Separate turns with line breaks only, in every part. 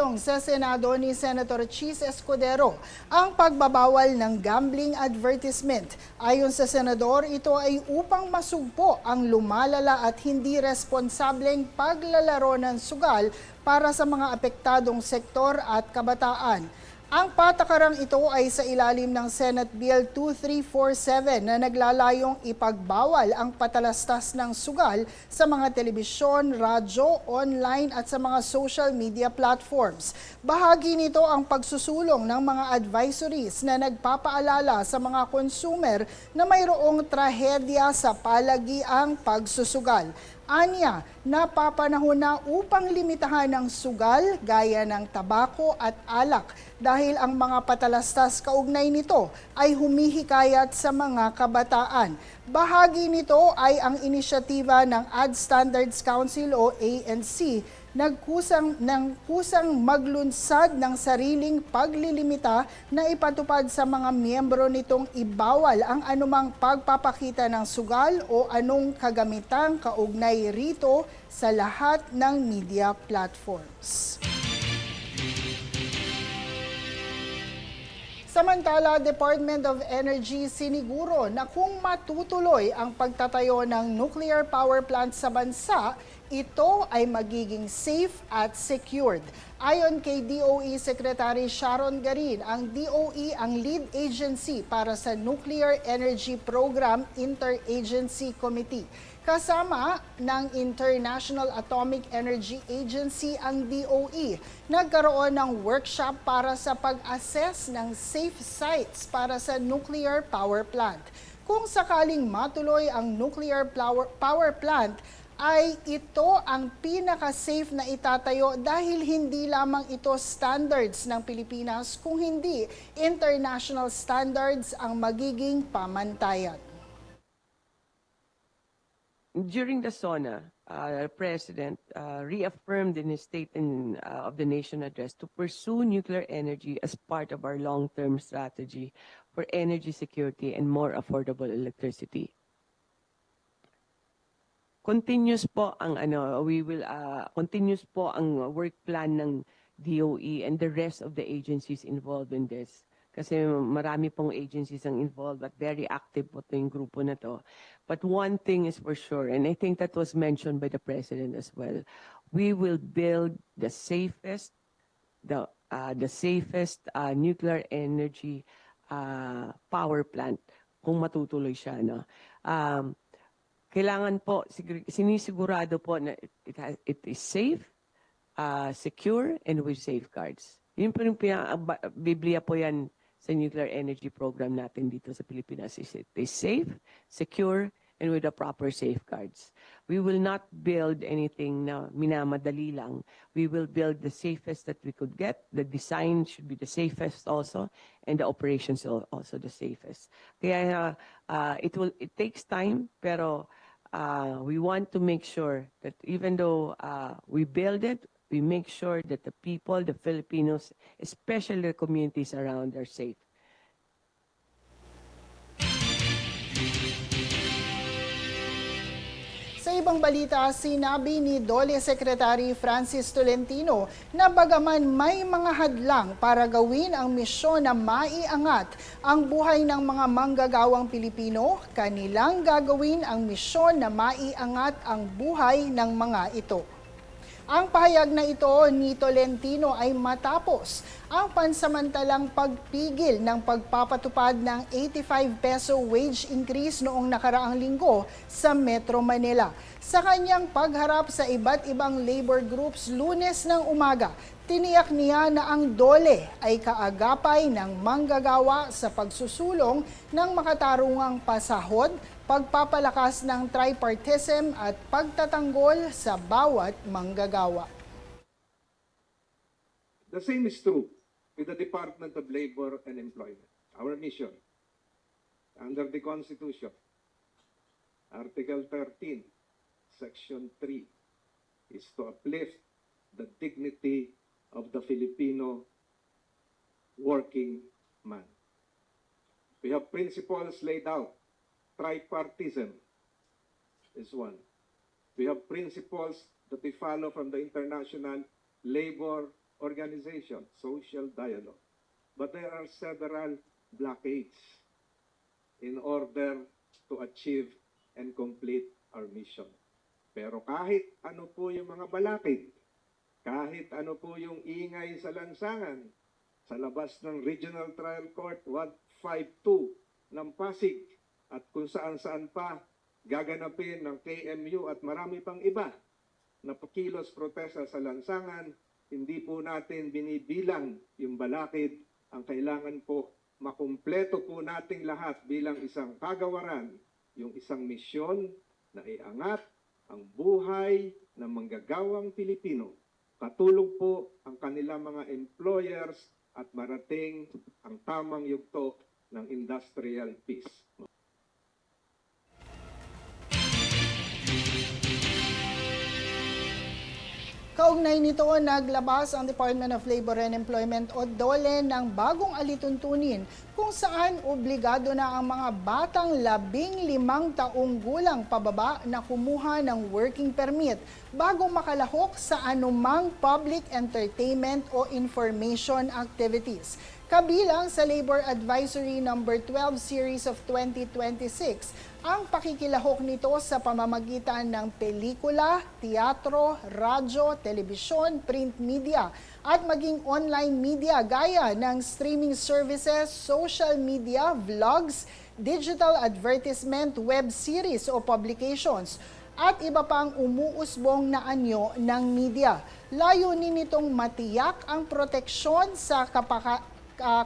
Isinulong sa Senado ni Senator Chis Escudero ang pagbabawal ng gambling advertisement. Ayon sa senador, ito ay upang masugpo ang lumalala at hindi responsableng paglalaro ng sugal para sa mga apektadong sektor at kabataan. Ang patakarang ito ay sa ilalim ng Senate Bill 2347 na naglalayong ipagbawal ang patalastas ng sugal sa mga telebisyon, radyo, online at sa mga social media platforms. Bahagi nito ang pagsusulong ng mga advisories na nagpapaalala sa mga consumer na mayroong trahedya sa palagiang pagsusugal. Anya, napapanahon na upang limitahan ang sugal gaya ng tabako at alak dahil ang mga patalastas kaugnay nito ay humihikayat sa mga kabataan. Bahagi nito ay ang inisyatiba ng Ad Standards Council o ANC kusang maglunsad ng sariling paglilimita na ipatupad sa mga miyembro nitong ibawal ang anumang pagpapakita ng sugal o anong kagamitang kaugnay rito sa lahat ng media platforms. Samantala, Department of Energy siniguro na kung matutuloy ang pagtatayo ng nuclear power plant sa bansa, ito ay magiging safe at secured. Ayon kay DOE Secretary Sharon Garin, ang DOE ang lead agency para sa Nuclear Energy Program Interagency Committee. Kasama ng International Atomic Energy Agency ang DOE. Nagkaroon ng workshop para sa pag-assess ng safe sites para sa nuclear power plant. Kung sakaling matuloy ang nuclear power plant, ay ito ang pinaka-safe na itatayo dahil hindi lamang ito standards ng Pilipinas, kung hindi international standards ang magiging pamantayan.
During the SONA, President reaffirmed in his State of the Nation address to pursue nuclear energy as part of our long-term strategy for energy security and more affordable electricity. Continuous po ang continuous po ang work plan ng DOE and the rest of the agencies involved in this. Kasi marami pong agencies ang involved at very active po yung grupo na to. But one thing is for sure, and I think that was mentioned by the President as well, we will build the safest nuclear energy power plant kung matutuloy siya. No? Kailangan po, sinisigurado po na it is safe, secure, and with safeguards. Yun po yung Biblia po yan sa nuclear energy program natin dito sa Pilipinas. It is safe, secure, and with the proper safeguards. We will not build anything na minamadali lang. We will build the safest that we could get. The design should be the safest also, and the operations also the safest. Kaya it takes time, pero we want to make sure that even though we build it, we make sure that the people, the Filipinos, especially the communities around, are safe.
Sa ibang balita, sinabi ni DOLE Secretary Francis Tolentino na bagaman may mga hadlang para gawin ang misyon na maiangat ang buhay ng mga manggagawang Pilipino, kanilang gagawin ang misyon na maiangat ang buhay ng mga ito. Ang pahayag na ito ni Tolentino ay matapos ang pansamantalang pagpigil ng pagpapatupad ng 85 peso wage increase noong nakaraang linggo sa Metro Manila. Sa kanyang pagharap sa iba't ibang labor groups Lunes ng umaga, tiniyak niya na ang DOLE ay kaagapay ng manggagawa sa pagsusulong ng makatarungang pasahod, pagpapalakas ng tripartism at pagtatanggol sa bawat manggagawa.
The same is true with the Department of Labor and Employment. Our mission under the Constitution, Article 13, Section 3, is to uplift the dignity of the Filipino working man. We have principles laid out. Tripartism is one. We have principles that we follow from the International Labor organization, social dialogue. But there are several blockades in order to achieve and complete our mission. Pero kahit ano po yung mga balakid, kahit ano po yung ingay sa lansangan, sa labas ng Regional Trial Court 152 ng Pasig at kung saan-saan pa gaganapin ng KMU at marami pang iba na pakilos protesta sa lansangan, hindi po natin binibilang yung balakid. Ang kailangan po, makumpleto po nating lahat bilang isang kagawaran, yung isang misyon na iangat ang buhay ng manggagawang Pilipino. Katulong po ang kanilang mga employers at marating ang tamang yugto ng industrial peace.
Kaugnay nito, naglabas ang Department of Labor and Employment o DOLE ng bagong alituntunin kung saan obligado na ang mga batang 15 taong gulang pababa na kumuha ng working permit bago makalahok sa anumang public entertainment o information activities. Kabilang sa Labor Advisory No. 12 Series of 2026, ang pakikilahok nito sa pamamagitan ng pelikula, teatro, radyo, telebisyon, print media, at maging online media gaya ng streaming services, social media, vlogs, digital advertisement, web series o publications, at iba pang umuusbong na anyo ng media. Layunin nitong matiyak ang proteksyon sa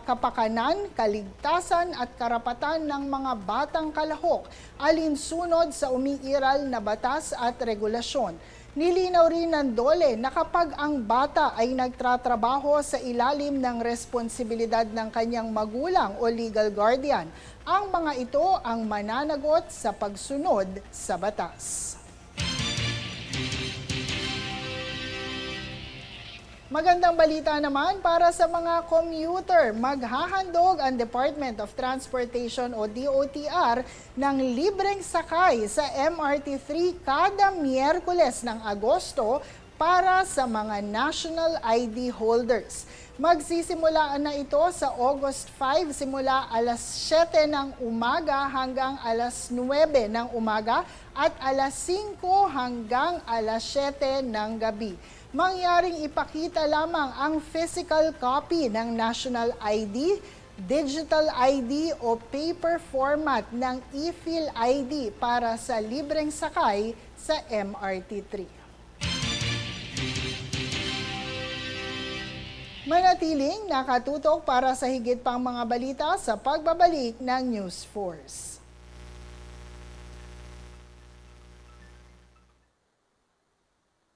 kapakanan, kaligtasan at karapatan ng mga batang kalahok alinsunod sa umiiral na batas at regulasyon. Nilinaw rin ng DOLE na kapag ang bata ay nagtratrabaho sa ilalim ng responsibilidad ng kanyang magulang o legal guardian, ang mga ito ang mananagot sa pagsunod sa batas. Magandang balita naman para sa mga commuter. Maghahandog ang Department of Transportation o DOTR ng libreng sakay sa MRT3 kada Miyerkules ng Agosto para sa mga national ID holders. Magsisimulaan na ito sa August 5 simula alas 7 ng umaga hanggang alas 9 ng umaga at alas 5 hanggang alas 7 ng gabi. Mangyaring ipakita lamang ang physical copy ng national ID, digital ID o paper format ng e-Phil ID para sa libreng sakay sa MRT3. Manatiling nakatutok para sa higit pang mga balita sa pagbabalik ng News Force.